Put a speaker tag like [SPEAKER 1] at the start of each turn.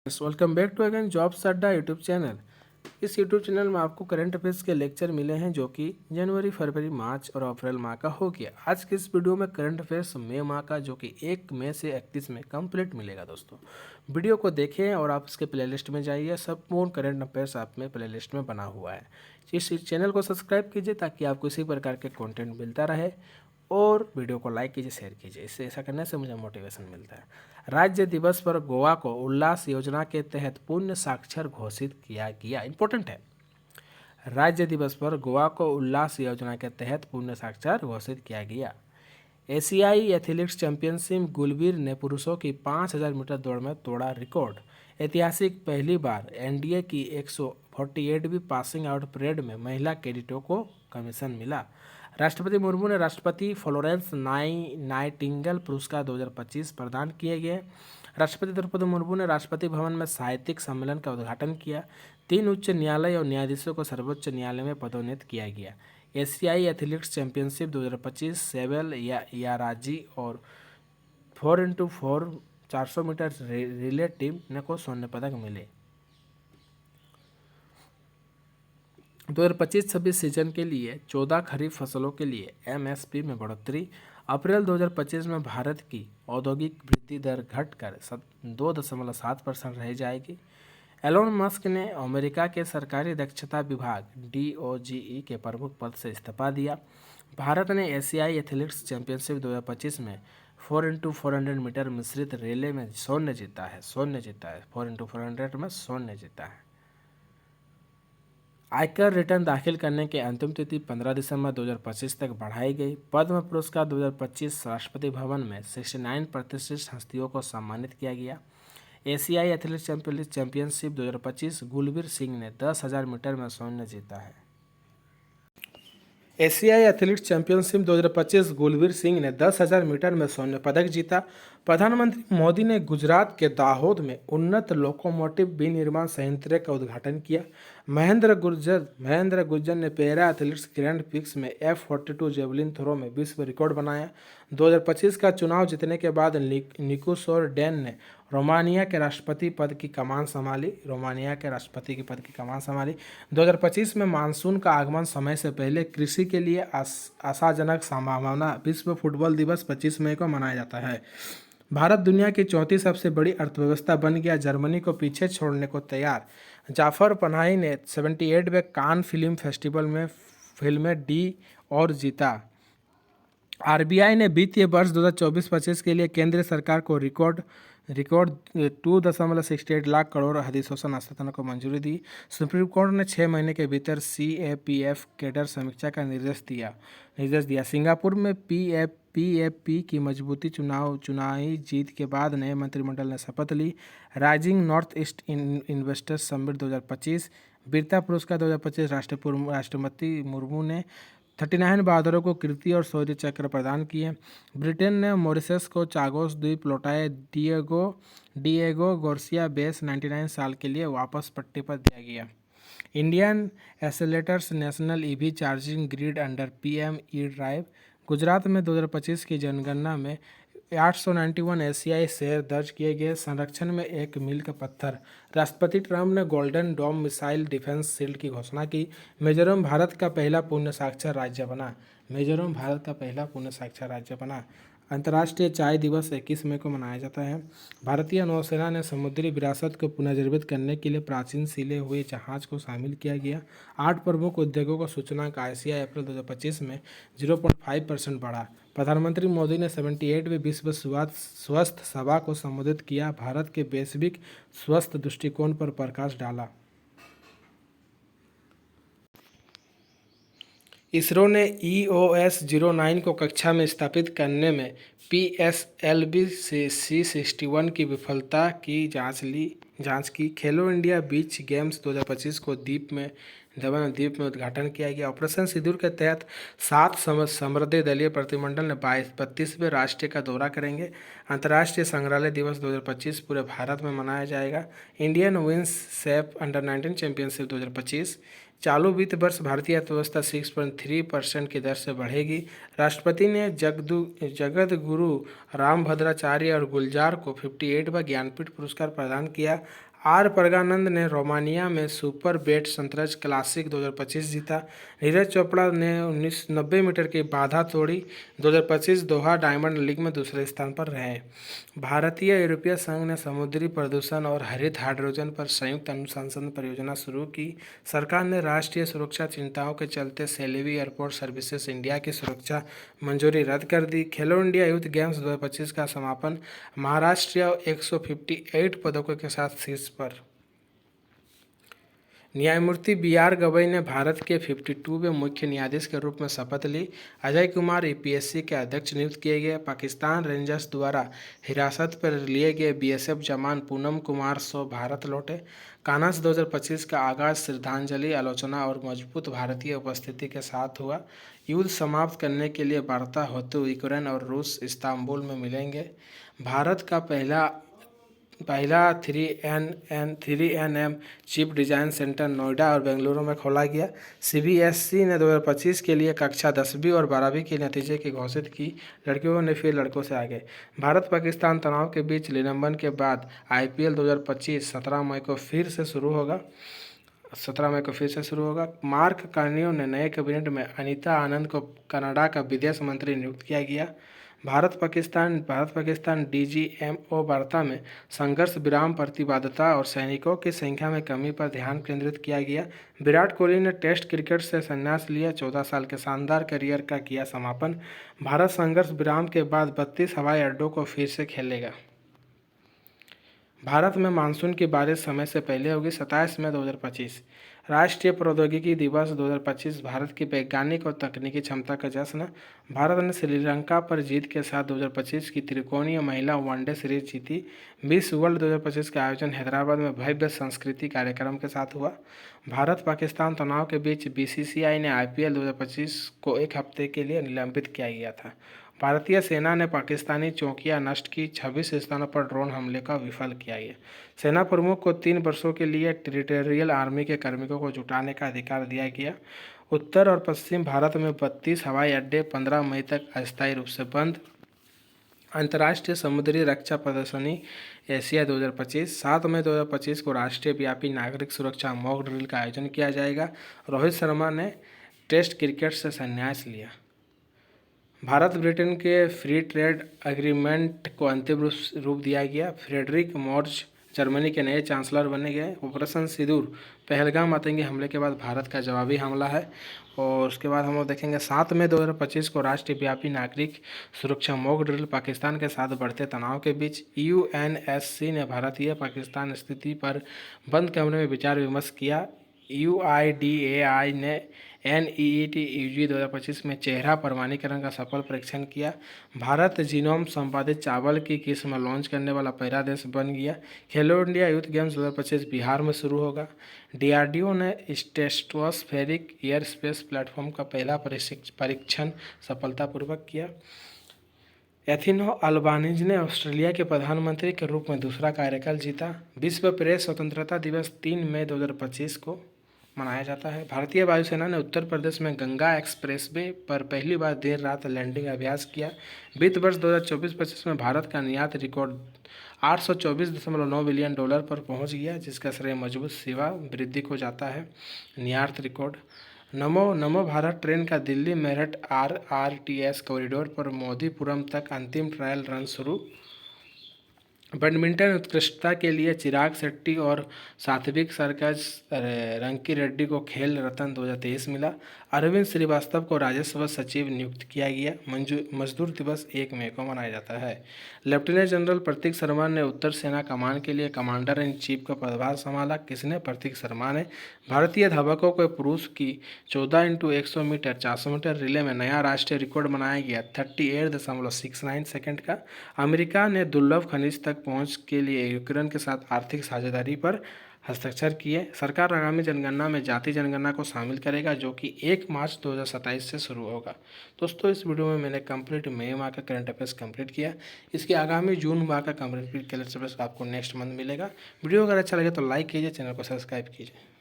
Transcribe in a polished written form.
[SPEAKER 1] Welcome back to again jobs Adda YouTube channel. इस YouTube channel में आपको करंट अफेयर्स के लेक्चर मिले हैं जो कि जनवरी, फरवरी, मार्च और अप्रैल माह का हो गया। आज के इस वीडियो में करंट अफेयर्स मई माह का जो कि 1 मई से 31 में कंप्लीट मिलेगा। दोस्तों वीडियो को देखें और आप इसके प्लेलिस्ट में जाइए। संपूर्ण करंट अफेयर्स आप में प्लेलिस्ट में बना हुआ है। इस चैनल को सब्सक्राइब कीजिए ताकि आपको इसी प्रकार के कंटेंट मिलता रहे और वीडियो को लाइक कीजिए, शेयर कीजिए। इससे ऐसा करने से मुझे मोटिवेशन मिलता है। राज्य दिवस पर गोवा को उल्लास योजना के तहत पुण्य साक्षर घोषित किया गया। इंपॉर्टेंट है। राज्य दिवस पर गोवा को उल्लास योजना के तहत पुण्य साक्षर घोषित किया गया। एशियाई एथलेटिक्स चैंपियनशिप गुलबीर ने पुरुषों की 5000 मीटर दौड़ में तोड़ा रिकॉर्ड। ऐतिहासिक पहली बार एनडीए की 148वीं पासिंग आउट परेड में महिला कैडेटों को कमीशन मिला। राष्ट्रपति मुर्मू ने राष्ट्रपति फ्लोरेंस नाइटिंगेल पुरस्कार 2025 प्रदान किए गए। राष्ट्रपति द्रौपदी मुर्मू ने राष्ट्रपति भवन में साहित्यिक सम्मेलन का उद्घाटन किया। 3 उच्च न्यायालय और न्यायाधीशों को सर्वोच्च न्यायालय में पदोन्नत किया गया। एशियाई एथलेटिक्स चैंपियनशिप 2025 सेबल याराजी और 4x4 400 मीटर रिले टीम ने को स्वर्ण पदक मिले। 2025-26 सीजन के लिए 14 खरीफ फसलों के लिए एमएसपी में बढ़ोतरी। अप्रैल 2025 में भारत की औद्योगिक वृद्धि दर घटकर 2.7% रह जाएगी। एलोन मस्क ने अमेरिका के सरकारी दक्षता विभाग डीओजीई के प्रमुख पद से इस्तीफा दिया। भारत ने एशियाई एथलेटिक्स चैंपियनशिप 2025 में 4x400 मीटर मिश्रित रिले में स्वर्ण जीता है। 4x400 में स्वर्ण जीता है। आयकर रिटर्न दाखिल करने की अंतिम तिथि 15 दिसंबर 2025 तक बढ़ाई गई। पद्म पुरस्कार 2025 राष्ट्रपति भवन में 69 प्रतिष्ठित हस्तियों को सम्मानित किया गया। एशियाई एथलेटिक्स चैंपियनशिप 2025 गुलबीर सिंह ने 10,000 मीटर में स्वर्ण जीता है। एशियाई एथलेटिक्स चैंपियनशिप 2025 गुलबीर सिंह ने 10,000 मीटर में स्वर्ण पदक जीता। प्रधानमंत्री मोदी ने गुजरात के दाहोद में उन्नत लोकोमोटिव विनिर्माण संयंत्र का उद्घाटन किया। महेंद्र गुर्जर ने पैरा एथलेटिक्स ग्रैंड प्रिक्स में F42 जेवलिन थ्रो में विश्व रिकॉर्ड बनाया। 2025 का चुनाव जीतने के बाद निकोसोर डेन ने रोमानिया के राष्ट्रपति पद की कमान संभाली। 2025 में मानसून का आगमन समय से पहले कृषि के लिए आशाजनक संभावना। विश्व फुटबॉल दिवस 25 मई को मनाया जाता है। भारत दुनिया की चौथी सबसे बड़ी अर्थव्यवस्था बन गया। जर्मनी को पीछे छोड़ने को तैयार। जाफर पनाही ने 78वें कान फिल्म फेस्टिवल में फिल्में डी और जीता। आरबीआई ने वित्तीय वर्ष 2024-25 के लिए केंद्र सरकार को रिकॉर्ड 2.68 लाख करोड़ अधिशोषण स्थापना को मंजूरी दी। सुप्रीम कोर्ट ने 6 महीने के भीतर सीएपीएफ कैडर समीक्षा का निर्देश दिया। सिंगापुर में पीएफपी की मजबूती चुनावी जीत के बाद नए मंत्रिमंडल ने शपथ ली। Rising North East Investors Summit 2025 वीरता पुरस्कार 2025 राष्ट्रपति मुर्मू ने 39 बहादुरों को कीर्ति और शौर्य चक्र प्रदान किए। ब्रिटेन ने मॉरिशस को चागोस द्वीप लौटाए। डिएगो गार्सिया बेस 99 साल के लिए वापस पट्टी पर दिया गया। Indian accelerators national EV charging grid under PM E drive. Gujarat में 2025 की जनगणना में 891 एशियाई शहर दर्ज किए गए। संरक्षण में एक मील का पत्थर। राष्ट्रपति ट्रंप ने golden dome missile defence shield की घोषणा की। मिजोरम भारत का पहला पूर्ण साक्षर राज्य बना। अंतर्राष्ट्रीय चाय दिवस 21 मई को मनाया जाता है। भारतीय नौसेना ने समुद्री विरासत को पुनर्जीवित करने के लिए प्राचीन सिले हुए जहाज को शामिल किया गया। 8 प्रमुख उद्योगों का सूचकांक आईसीआई अप्रैल 2025 में 0.5% बढ़ा। प्रधानमंत्री मोदी ने 78वें विश्व स्वास्थ्य सभा को संबोधित किया। भारत के वैश्विक स्वास्थ्य दृष्टिकोण पर प्रकाश डाला। इसरो ने EOS-09 को कक्षा में स्थापित करने में PSLV C61 की विफलता की जांच की। खेलो इंडिया बीच गेम्स 2025 को दमन द्वीप में उद्घाटन किया गया। ऑपरेशन सिंदूर के तहत 7 समृद्ध दलीय प्रतिनिधिमंडल ने 32वें राष्ट्र का दौरा करेंगे। अंतर्राष्ट्रीय संग्रहालय दिवस 2025 पूरे भारत में मनाया जाएगा। Indian women's safe under nineteen championship 2025 चालू वित्त वर्ष भारतीय अर्थव्यवस्था 6.3% की दर से बढ़ेगी। राष्ट्रपति ने जगत गुरु रामभद्राचार्य और गुलजार को 58वां ज्ञानपीठ पुरस्कार प्रदान किया। आर प्रज्ञानंद ने रोमानिया में सुपर वेट शतरंज क्लासिक 2025 जीता। नीरज चोपड़ा ने 1990 मीटर की बाधा तोड़ी। 2025 दोहा डायमंड लीग में दूसरे स्थान पर रहे। भारतीय यूरोपीय संघ ने समुद्री प्रदूषण और हरित हाइड्रोजन पर संयुक्त अनुसंधान परियोजना शुरू की। सरकार ने राष्ट्रीय सुरक्षा चिंताओं के चलते सेलेवी एयरपोर्ट सर्विसेज इंडिया की सुरक्षा मंजूरी रद्द कर दी। खेलो इंडिया यूथ गेम्स 2025 का समापन महाराष्ट्र 158 पदकों के साथ शीर्ष पर। न्यायमूर्ति बी.आर. गवई ने भारत के 52वें मुख्य न्यायाधीश के रूप में शपथ ली। अजय कुमार यूपीएससी के अध्यक्ष नियुक्त किए गए। पाकिस्तान रेंजर्स द्वारा हिरासत पर लिए गए बीएसएफ जवान पूनम कुमार सो भारत लौटे। कानस 2025 का आगाज श्रद्धांजलि, आलोचना और मजबूत भारतीय उपस्थिति के साथ हुआ। युद्ध समाप्त करने के लिए वार्ता हेतु यूक्रेन और रूस इस्तांबुल में मिलेंगे। भारत का पहला 3NM chip design centre Noida और बेंगलुरु में खोला गया। सीबीएसई ने 2025 के लिए कक्षा 10वीं और 12वीं के नतीजे की घोषित की। लड़कियों ने फिर लड़कों से आगे। भारत पाकिस्तान तनाव के बीच निलंबन के बाद आईपीएल 2025 17 मई को फिर से शुरू होगा। मार्क कार्नियो ने नए कैबिनेट में अनीता आनंद को कनाडा का विदेश मंत्री नियुक्त किया गया। भारत पाकिस्तान डीजीएमओ वार्ता में संघर्ष विराम, प्रतिबद्धता और सैनिकों की संख्या में कमी पर ध्यान केंद्रित किया गया। विराट कोहली ने टेस्ट क्रिकेट से संन्यास लिया। 14 साल के शानदार करियर का किया समापन। भारत संघर्ष विराम के बाद 32 हवाई अड्डों को फिर से खेलेगा। भारत में मानसून की बारिश समय से पहले होगी। 27 मई 2025 राष्ट्रीय प्रौद्योगिकी दिवस 2025 भारत की वैज्ञानिक और तकनीकी क्षमता का जश्न। भारत ने श्रीलंका पर जीत के साथ 2025 की त्रिकोणीय महिला वनडे सीरीज जीती। मिस वर्ल्ड 2025 का आयोजन हैदराबाद में भव्य संस्कृति कार्यक्रम के साथ हुआ। भारत पाकिस्तान तनाव के बीच बीसीसीआई ने आईपीएल 2025 को एक हफ्ते के लिए निलंबित किया गया था। भारतीय सेना ने पाकिस्तानी चौकियां नष्ट की। 26 स्थानों पर ड्रोन हमले का विफल किया गया। सेना प्रमुख को 3 वर्षों के लिए टेरिटोरियल आर्मी के कार्मिकों को जुटाने का अधिकार दिया गया। उत्तर और पश्चिम भारत में 32 हवाई अड्डे 15 मई तक अस्थायी रूप से बंद। अंतर्राष्ट्रीय समुद्री रक्षा प्रदर्शनी एशिया 2025 7 मई 2025 को राष्ट्रीय व्यापी नागरिक सुरक्षा मॉक ड्रिल का आयोजन किया जाएगा। रोहित शर्मा ने टेस्ट क्रिकेट से संन्यास लिया। भारत ब्रिटेन के फ्री ट्रेड एग्रीमेंट को अंतिम रूप दिया गया। फ्रेडरिक मॉर्ज जर्मनी के नए चांसलर बने गए। ऑपरेशन सिंदूर पहलगाम आतंकी हमले के बाद भारत का जवाबी हमला है। और उसके बाद हम लोग देखेंगे 7 मई 2025 को राष्ट्रीय व्यापी नागरिक सुरक्षा मॉक ड्रिल। पाकिस्तान के साथ बढ़ते तनाव के बीच यूएनएससी ने भारतीय पाकिस्तान स्थिति पर बंद कमरे में विचार विमर्श किया। यूआईडीएआई ने NEET UG 2025 में चेहरा प्रमाणीकरण का सफल परीक्षण किया। भारत जीनोम संपादित चावल की किस्म लॉन्च करने वाला पहला देश बन गया। खेलो इंडिया यूथ गेम्स 2025 बिहार में शुरू होगा। DRDO ने स्ट्रेटोस्फेरिक एयर स्पेस प्लेटफॉर्म का पहला परीक्षण सफलतापूर्वक किया। एथिनो अल्बानीज ने ऑस्ट्रेलिया के प्रधानमंत्री के रूप में दूसरा कार्यकाल जीता। विश्व प्रेस स्वतंत्रता दिवस 3 मई 2025 को मनाया जाता है। भारतीय वायुसेना ने उत्तर प्रदेश में गंगा एक्सप्रेसवे पर पहली बार देर रात लैंडिंग अभ्यास किया। वित्त वर्ष 2024-25 में भारत का निर्यात रिकॉर्ड $824.9 बिलियन पर पहुंच गया, जिसका श्रेय मजबूत सेवा वृद्धि को जाता है। निर्यात रिकॉर्ड। नमो भारत ट्रेन का दिल्ली मेरठ RRTS कॉरिडोर पर मोदीपुरम तक अंतिम ट्रायल रन शुरू। बैडमिंटन उत्कृष्टता के लिए चिराग शेट्टी और सात्विक साईराज रंकीरेड्डी को खेल रत्न 2023 मिला। अरविंद श्रीवास्तव को राजस्व सचिव नियुक्त किया गया। मजदूर दिवस 1 मई को मनाया जाता है। लेफ्टिनेंट जनरल प्रतीक शर्मा ने उत्तर सेना कमान के लिए कमांडर इन चीफ का पदभार संभाला। किसने? प्रतीक शर्मा ने। भारतीय धावकों को पुरुष की 14x100 मीटर 400 मीटर रिले में नया राष्ट्रीय रिकॉर्ड बनाया गया 38.69 सेकंड का। अमेरिका ने दुर्लभ खनिज तक पहुंच के लिए यूक्रेन के साथ आर्थिक साझेदारी पर हस्ताक्षर किए। सरकार आगामी जनगणना में जाति जनगणना को शामिल करेगा, जो कि 1 मार्च 2027 से शुरू होगा। दोस्तों, इस वीडियो में मैंने कंप्लीट मई माह का करंट अफेयर्स कंप्लीट किया। इसके आगामी जून माह का कंप्लीट करंट अफेयर्स आपको नेक्स्ट मंथ मिलेगा। वीडियो अगर अच्छा लगे तो लाइक कीजिए, चैनल को सब्सक्राइब कीजिए।